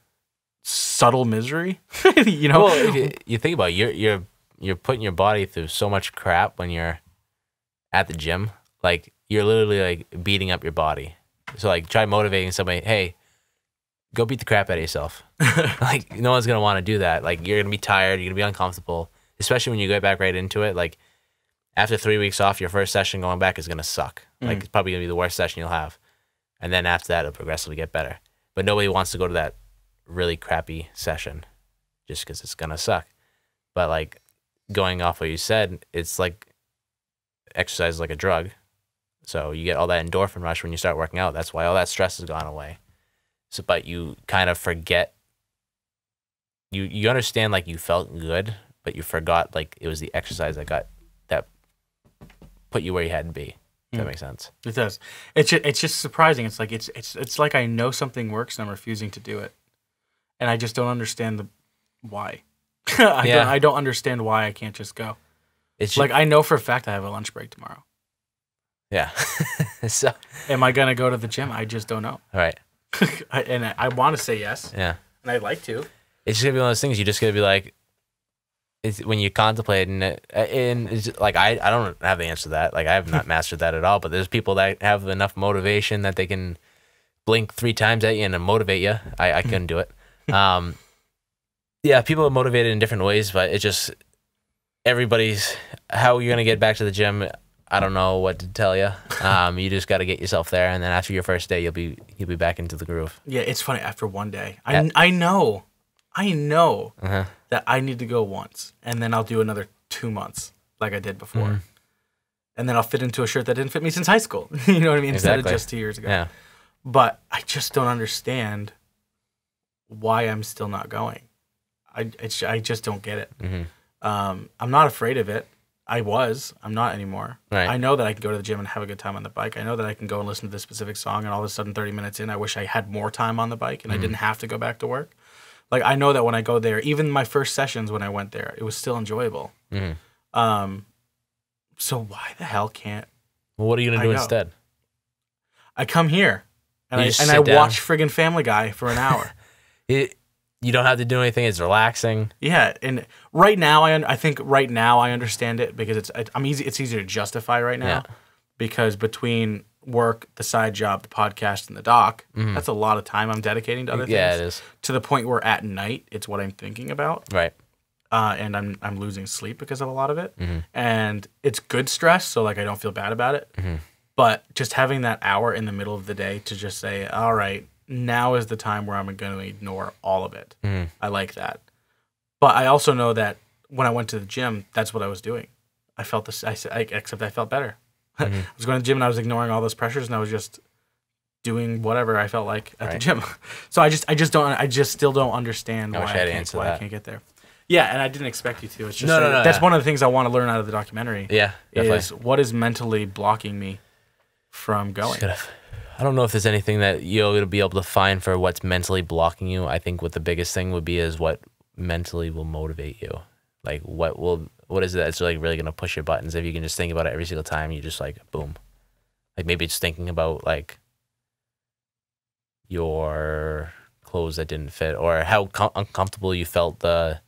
subtle misery? Well, if you think about it, you're putting your body through so much crap when you're at the gym. Like, you're literally like beating up your body. So like, try motivating somebody, hey, go beat the crap out of yourself. Like, no one's going to want to do that. Like, you're going to be tired. You're going to be uncomfortable, especially when you get back right into it. Like, after 3 weeks off, your first session going back is going to suck. Like, it's probably going to be the worst session you'll have. And then after that, it'll progressively get better. But nobody wants to go to that really crappy session just because it's going to suck. But, like, going off what you said, it's like exercise is like a drug. So you get all that endorphin rush when you start working out. That's why all that stress has gone away. So, but you kind of forget. You understand, like, you felt good, but you forgot, like, it was the exercise that put you where you had to be. If that makes sense. It does. It's just surprising. It's like it's like I know something works and I'm refusing to do it, and I just don't understand why. I don't understand why I can't just go. It's like I know for a fact I have a lunch break tomorrow. Yeah. So am I gonna go to the gym? I just don't know. All right. And I want to say yes. Yeah. And I'd like to. It's just gonna be one of those things. You just gotta be like, it's when you contemplate and it's just, like I don't have the answer to that. Like I have not mastered that at all. But there's people that have enough motivation that they can blink 3 times at you and motivate you. I couldn't do it. Yeah, people are motivated in different ways, but it just everybody's how you're gonna get back to the gym. I don't know what to tell you. You just got to get yourself there, and then after your first day, you'll be back into the groove. Yeah, it's funny. After one day, I know that I need to go once, and then I'll do another 2 months like I did before, and then I'll fit into a shirt that didn't fit me since high school. You know what I mean? Instead of just 2 years ago. Yeah. But I just don't understand why I'm still not going. I just don't get it. I'm not afraid of it. I'm not anymore. Right. I know that I can go to the gym and have a good time on the bike. I know that I can go and listen to this specific song, and all of a sudden 30 minutes in, I wish I had more time on the bike and I didn't have to go back to work. Like, I know that when I go there, even my first sessions when I went there, it was still enjoyable. So why the hell can't Well, what are you going to do instead? I come here and I down. watch friggin' Family Guy for an hour. You don't have to do anything. It's relaxing. Yeah, and right now I think right now I understand it because it's easier to justify right now because between work, the side job, the podcast, and the doc, that's a lot of time I'm dedicating to other things. Yeah, it is. To the point where at night it's what I'm thinking about. Right. And I'm losing sleep because of a lot of it. And it's good stress, so like I don't feel bad about it. But just having that hour in the middle of the day to just say, all right, now is the time where I'm going to ignore all of it. I like that. But I also know that when I went to the gym, that's what I was doing. I felt this, except I felt better. I was going to the gym and I was ignoring all those pressures and I was just doing whatever I felt like at the gym. So I just still don't understand why I can't get there. Yeah, and I didn't expect you to. It's just that's one of the things I want to learn out of the documentary. Yeah, definitely. Is what is mentally blocking me from going. I don't know if there's anything that you'll be able to find for what's mentally blocking you. I think what the biggest thing would be is what mentally will motivate you. Like what is it that's like really gonna push your buttons? If you can just think about it every single time, you just like boom. Like maybe it's thinking about like your clothes that didn't fit or how uncomfortable you felt the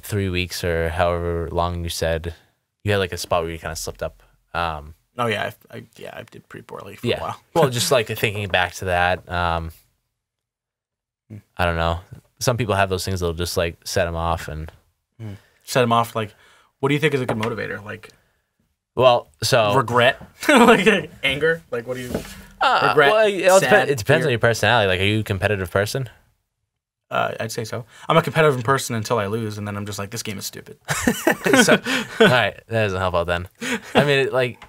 3 weeks or however long you said you had like a spot where you kind of slipped up. Oh yeah, I did pretty poorly for a while. Well, just like thinking back to that, I don't know. Some people have those things that'll just like set them off and set them off. Like, what do you think is a good motivator? Like, so regret, like anger. Like, what do you regret? Well, it depends on your personality. Like, are you a competitive person? I'd say so. I'm a competitive person until I lose, and then I'm just like, this game is stupid. So, all right, that doesn't help out then. I mean, like.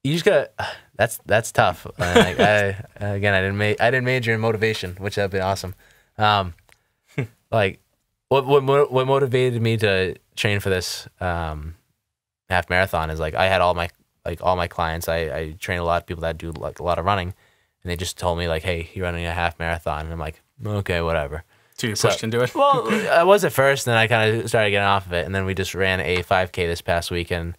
You just gotta. That's tough. Like I didn't major in motivation, which would have been awesome. Like, what motivated me to train for this half marathon is like I had all my clients. I train a lot of people that do like a lot of running, and they just told me like, hey, you're running a half marathon, and I'm like, okay, whatever. So you pushed into it. Well, I was at first, and then I kind of started getting off of it, and then we just ran a 5K this past weekend.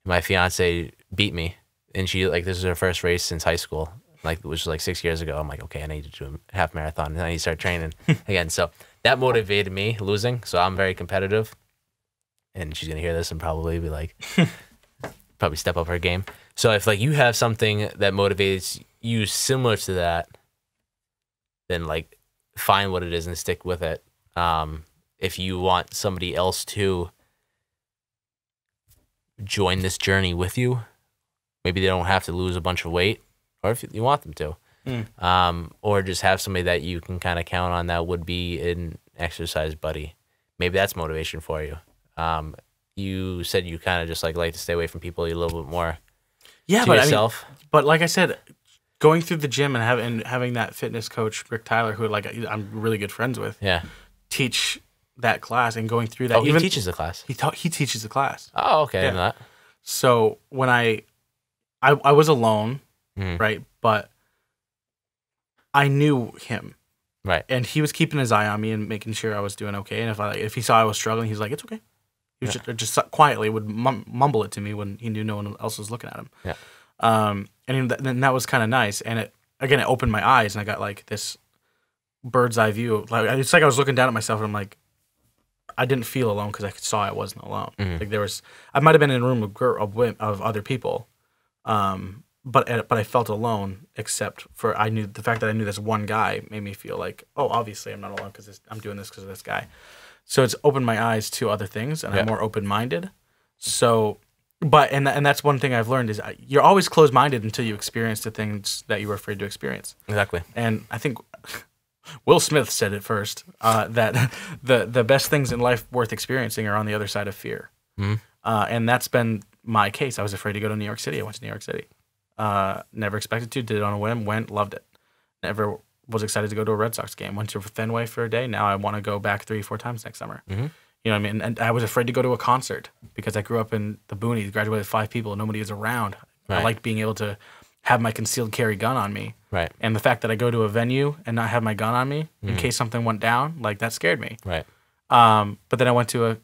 My fiance beat me. And she, like, this is her first race since high school, like, which was like 6 years ago. I'm like, okay, I need to do a half marathon. And I need to start training again. So that motivated me losing. So I'm very competitive. And she's going to hear this and probably be like, probably step up her game. So if, like, you have something that motivates you similar to that, then, like, find what it is and stick with it. If you want somebody else to join this journey with you, maybe they don't have to lose a bunch of weight, or if you want them to, or just have somebody that you can kind of count on that would be an exercise buddy. Maybe that's motivation for you. You said you kind of just like to stay away from people a little bit more. Yeah, to but yourself. but like I said, going through the gym and having that fitness coach Rick Tyler, who I'm really good friends with, teach that class and going through that. Oh, he teaches the class. He teaches the class. Oh, okay. Yeah. I know that. So when I was alone, right, but I knew him, right, and he was keeping his eye on me and making sure I was doing okay. And if he saw I was struggling, he's like, "It's okay." He was just quietly would mumble it to me when he knew no one else was looking at him. Yeah. And that was kind of nice. And it opened my eyes, and I got like this bird's eye view. Like it's like I was looking down at myself, and I'm like, I didn't feel alone because I saw I wasn't alone. Like I might have been in a room of other people, but I felt alone. Except for the fact that I knew this one guy made me feel like, oh, obviously I'm not alone because I'm doing this because of this guy. So it's opened my eyes to other things, and I'm more open-minded. So, and that's one thing I've learned is you're always closed-minded until you experience the things that you were afraid to experience. Exactly. And I think Will Smith said it first, that the best things in life worth experiencing are on the other side of fear. And that's been my case. I was afraid to go to New York City. I went to New York City. Never expected to. Did it on a whim. Went. Loved it. Never was excited to go to a Red Sox game. Went to Fenway for a day. Now I want to go back 3-4 times next summer. You know what I mean? And I was afraid to go to a concert because I grew up in the boonies, graduated with 5 people, and nobody was around. Right. I liked being able to have my concealed carry gun on me. Right. And the fact that I go to a venue and not have my gun on me in case something went down, like that scared me. Right. But then I went to a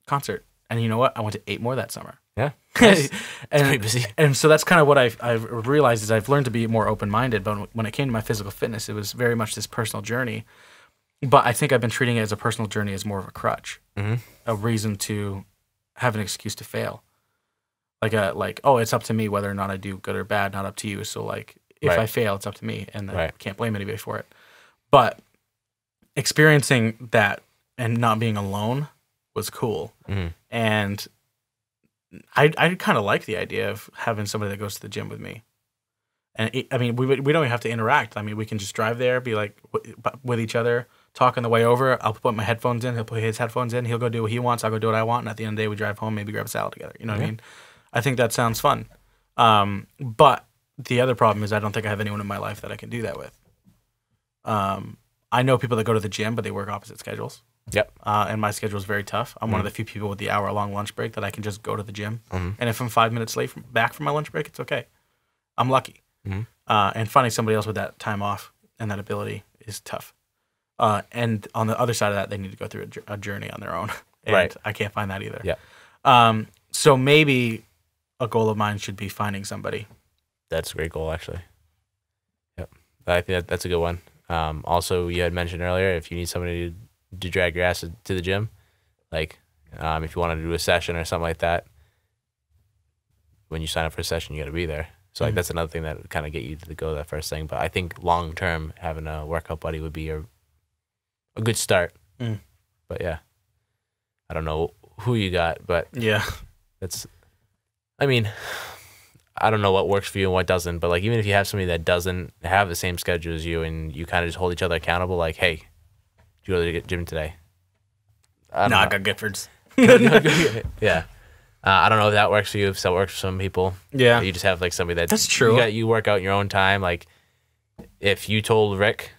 concert, and you know what? I went to 8 more that summer. Yeah. Nice. and, pretty busy. And so that's kind of what I've realized is I've learned to be more open-minded. But when it came to my physical fitness, it was very much this personal journey. But I think I've been treating it as a personal journey as more of a crutch, a reason to have an excuse to fail. Like, oh, it's up to me whether or not I do good or bad, not up to you. So like, if I fail, it's up to me, and I can't blame anybody for it. But experiencing that and not being alone was cool, and I kind of like the idea of having somebody that goes to the gym with me. And I mean, we don't even have to interact. I mean, we can just drive there, be like with each other, talk on the way over. I'll put my headphones in. He'll put his headphones in. He'll go do what he wants. I'll go do what I want. And at the end of the day, we drive home, maybe grab a salad together. You know what I mean? I think that sounds fun. But the other problem is I don't think I have anyone in my life that I can do that with. I know people that go to the gym, but they work opposite schedules. Yep. And my schedule is very tough. I'm one of the few people with the hour-long lunch break that I can just go to the gym. And if I'm 5 minutes late back from my lunch break, it's okay. I'm lucky. And finding somebody else with that time off and that ability is tough. And on the other side of that, they need to go through a journey on their own. And I can't find that either. Yeah. So maybe a goal of mine should be finding somebody. That's a great goal, actually. Yep. I think that's a good one. Also, you had mentioned earlier, if you need somebody to drag your ass to the gym, like if you want to do a session or something like that, when you sign up for a session, you got to be there. So like that's another thing that would kind of get you to go that first thing. But I think long term, having a workout buddy would be a good start. But yeah, I don't know who you got, but I mean, I don't know what works for you and what doesn't. But like even if you have somebody that doesn't have the same schedule as you, and you kind of just hold each other accountable, like, hey, did you go to the gym today? I got Giffords. Yeah. I don't know if that works for you, if that works for some people. Yeah. You just have like somebody that's true. You work out in your own time. Like if you told Rick,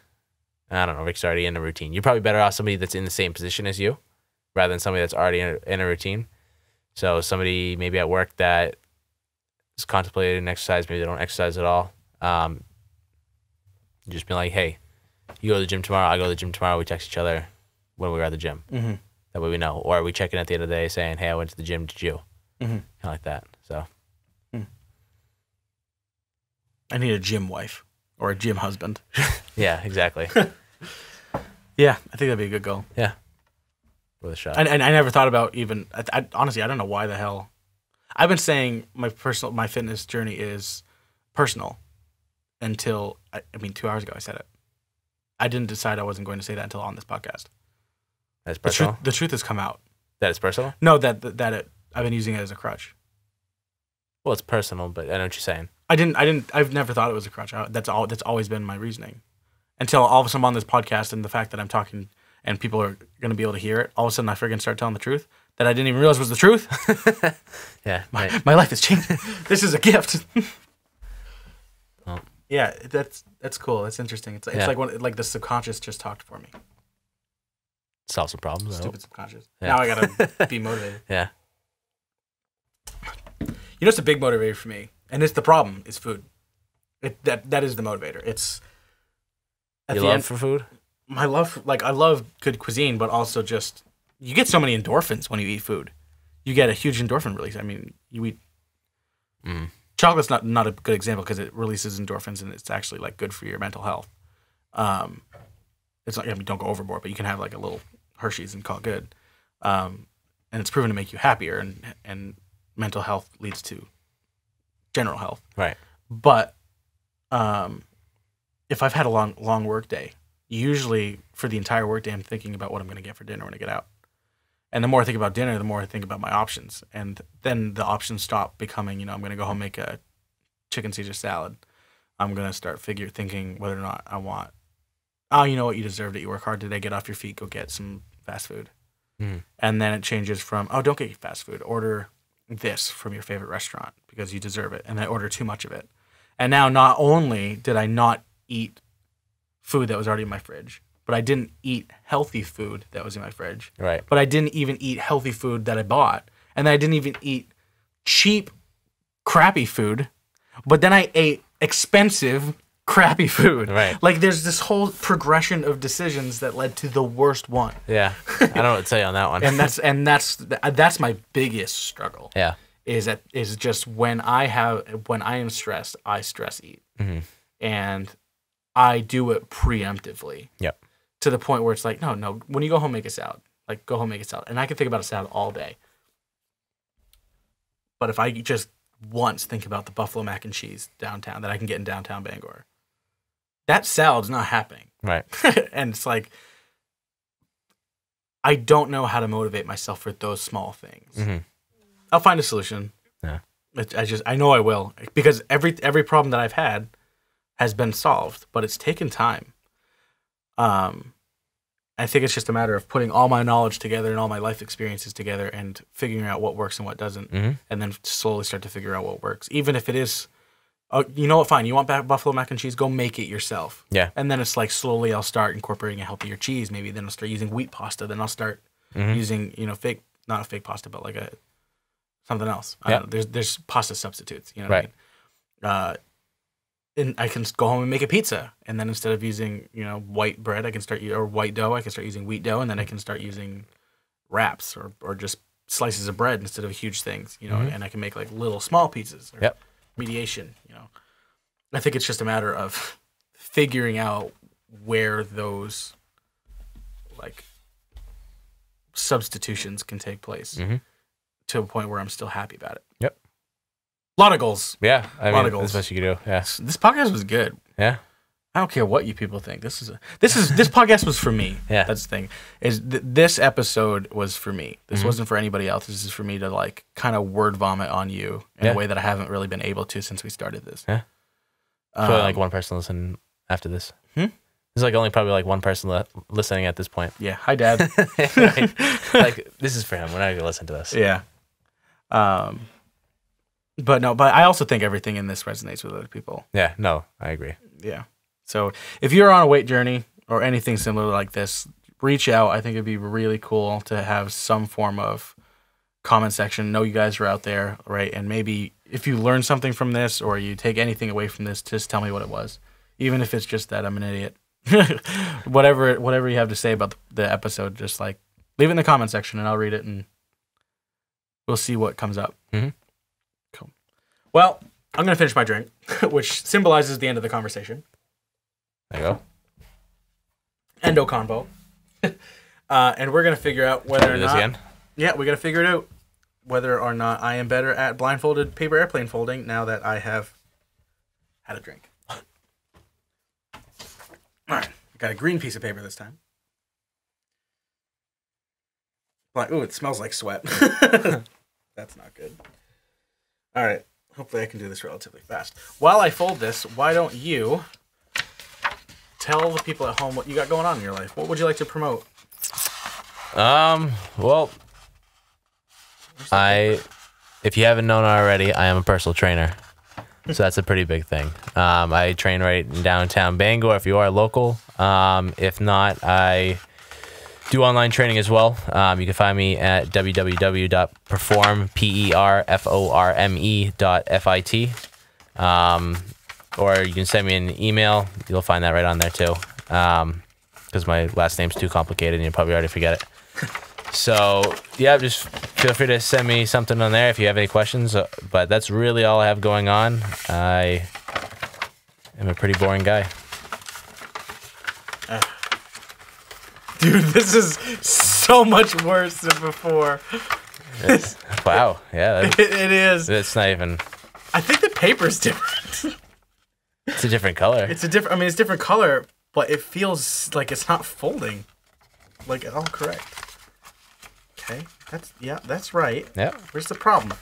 I don't know, Rick's already in a routine. You're probably better off somebody that's in the same position as you rather than somebody that's already in a routine. So somebody maybe at work that is contemplating exercise, maybe they don't exercise at all. Just be like, hey, you go to the gym tomorrow, I go to the gym tomorrow, we text each other when we're at the gym. That way we know. Or we check in at the end of the day saying, hey, I went to the gym, did you? Kind of like that. So I need a gym wife or a gym husband. Yeah, exactly. Yeah, I think that'd be a good goal. Yeah. Worth a shot. And I never thought about even, honestly, I don't know why the hell. I've been saying my fitness journey is personal until, 2 hours ago I said it. I didn't decide I wasn't going to say that until on this podcast. That's personal. The truth has come out. That is personal. No, I've been using it as a crutch. Well, it's personal, but I know what you're saying. I've never thought it was a crutch. That's always been my reasoning. Until all of a sudden I'm on this podcast and the fact that I'm talking and people are going to be able to hear it, all of a sudden I friggin' start telling the truth that I didn't even realize was the truth. Yeah. My life has changed. This is a gift. Oh. Yeah, that's cool. That's interesting. It's Yeah. like the subconscious just talked for me. Solve some problems. I hope. Stupid subconscious. Yeah. Now I gotta be motivated. Yeah. You know, it's a big motivator for me, and it's the problem. Is food. That is the motivator. It's Your love for food. My love, I love good cuisine, but also just you get so many endorphins when you eat food. You get a huge endorphin release. I mean, you eat chocolate's not a good example because it releases endorphins and it's actually like good for your mental health. It's not. I mean, don't go overboard, but you can have like a little Hershey's and call it good. And it's proven to make you happier, and mental health leads to general health. Right. But if I've had a long work day, usually for the entire work day, I'm thinking about what I'm going to get for dinner when I get out. And the more I think about dinner, the more I think about my options. And then the options stop becoming, I'm going to go home and make a chicken Caesar salad. I'm going to start thinking whether or not I want, you know what, you deserved it. You work hard today. Get off your feet. Go get some fast food. And then it changes from, don't get fast food. Order this from your favorite restaurant because you deserve it. And I order too much of it. And now not only did I not eat food that was already in my fridge, but I didn't eat healthy food that was in my fridge. Right. But I didn't even eat healthy food that I bought. And then I didn't even eat cheap, crappy food. But then I ate expensive, crappy food. Right. Like there's this whole progression of decisions that led to the worst one. Yeah. I don't know what to tell you on that one. And that's my biggest struggle. Yeah. Is just when I am stressed, I stress eat. Mm-hmm. And I do it preemptively. Yep. To the point where it's like, no, when you go home, make a salad. Like, go home, make a salad. And I can think about a salad all day. But if I just once think about the buffalo mac and cheese downtown that I can get in downtown Bangor, that salad's not happening. Right. And it's like, I don't know how to motivate myself for those small things. Mm-hmm. I'll find a solution. Yeah. I know I will. Because every problem that I've had has been solved, but it's taken time. I think it's just a matter of putting all my knowledge together and all my life experiences together and figuring out what works and what doesn't, and then slowly start to figure out what works. Even if it is, you know what, fine, you want buffalo mac and cheese, go make it yourself. Yeah. And then it's like slowly I'll start incorporating a healthier cheese. Maybe then I'll start using wheat pasta. Then I'll start using, not a fake pasta, but like something else. I don't know, there's pasta substitutes, you know what I mean? And I can go home and make a pizza. And then instead of using, white bread, or white dough, I can start using wheat dough. And then I can start using wraps or just slices of bread instead of huge things, and I can make like little small pizzas or mediation, I think it's just a matter of figuring out where those like substitutions can take place to a point where I'm still happy about it. Yep. A lot of goals. Yeah, a lot of goals. That's what you can do. Yeah. This podcast was good. Yeah. I don't care what you people think. This podcast was for me. Yeah. That's the thing. This episode was for me. This wasn't for anybody else. This is for me to like kind of word vomit on you in a way that I haven't really been able to since we started this. Yeah. Probably like one person listening after this. There's like only probably like one person listening at this point. Yeah. Hi, Dad. Right? Like this is for him. We're not gonna listen to this. Yeah. But I also think everything in this resonates with other people. Yeah. No, I agree. Yeah. So if you're on a weight journey or anything similar like this, reach out. I think it'd be really cool to have some form of comment section. Know you guys are out there, right? And maybe if you learn something from this or you take anything away from this, just tell me what it was. Even if it's just that I'm an idiot. whatever you have to say about the episode, just like leave it in the comment section and I'll read it and we'll see what comes up. Mm-hmm. Cool. Well, I'm going to finish my drink, which symbolizes the end of the conversation. There you go. Endo convo. And we're going to figure out whether or Do this not... again? Yeah, we got to figure it out. Whether or not I am better at blindfolded paper airplane folding now that I have had a drink. All right. Got a green piece of paper this time. But, ooh, it smells like sweat. That's not good. All right. Hopefully I can do this relatively fast. While I fold this, why don't you tell the people at home what you got going on in your life? What would you like to promote? Well, if you haven't known already, I am a personal trainer. So that's a pretty big thing. I train right in downtown Bangor if you are local. If not, I do online training as well. You can find me at www.performe.fit. Or you can send me an email. You'll find that right on there too. Because my last name's too complicated and you'll probably already forget it. So, yeah, just feel free to send me something on there if you have any questions. But that's really all I have going on. I am a pretty boring guy. Dude, this is so much worse than before. Wow. Yeah. It is. It's not even... I think the paper's different. It's a different color. It's different color, but it feels like it's not folding. Like, all correct. Okay, that's right. Yeah. Where's the problem?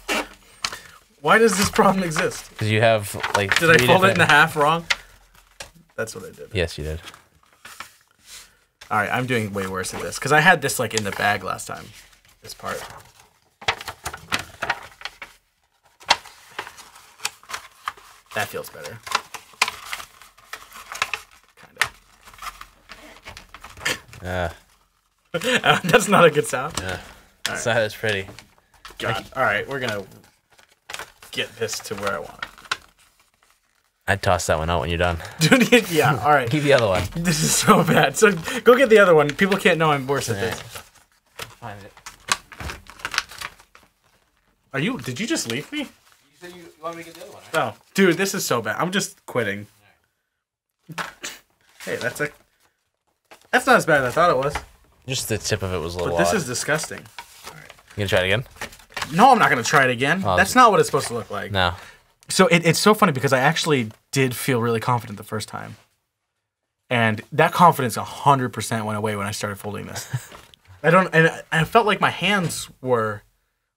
Why does this problem exist? Because you have, like, Did I fold it in half wrong? That's what I did. Yes, you did. All right, I'm doing way worse at this. Because I had this, like, in the bag last time. This part. That feels better. Kind of. That's not a good sound. Yeah. Right. So that's pretty. God. All right, we're going to get this to where I want it. I'd toss that one out when you're done. Dude, yeah, all right. Keep the other one. This is so bad. So go get the other one. People can't know I'm worse at this. Find it. Did you just leave me? You said you wanted me to get the other one, right? Oh, dude, this is so bad. I'm just quitting. Hey, that's not as bad as I thought it was. Just the tip of it was a little But this odd. is disgusting. You gonna try it again? No, I'm not going to try it again. Oh, That's not what it's supposed to look like. No. So it's so funny because I actually did feel really confident the first time. And that confidence 100% went away when I started folding this. I felt like my hands were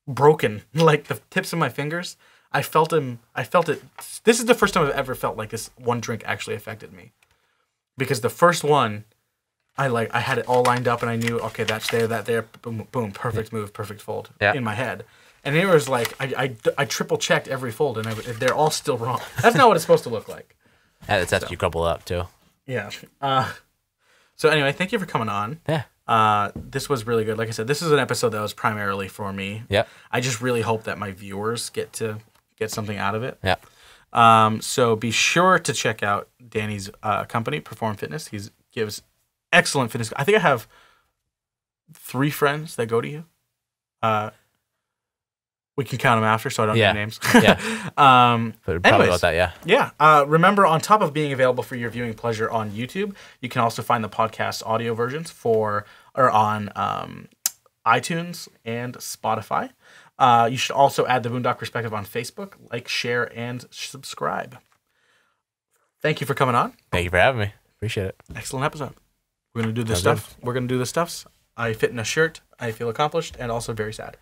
broken, like the tips of my fingers. I felt it. This is the first time I've ever felt like this one drink actually affected me. Because the first one, I had it all lined up and I knew, okay, that's there, that there, boom, boom, perfect move, perfect fold in my head. And it was like, I triple checked every fold and they're all still wrong. That's not what it's supposed to look like. Yeah, that's after you couple it up too. Yeah. So anyway, thank you for coming on. Yeah. This was really good. Like I said, this is an episode that was primarily for me. Yep. I just really hope that my viewers get something out of it. Yeah. So be sure to check out Danny's company, Perform Fitness. He gives excellent fitness. I think I have 3 friends that go to you. We can count them after, so I don't name names. Yeah. But probably about that, yeah. Yeah. Remember, on top of being available for your viewing pleasure on YouTube, you can also find the podcast audio versions on iTunes and Spotify. You should also add the Boondock Perspective on Facebook. Like, share, and subscribe. Thank you for coming on. Thank you for having me. Appreciate it. Excellent episode. We're going to do this stuff. We're going to do the stuffs. I fit in a shirt. I feel accomplished and also very sad.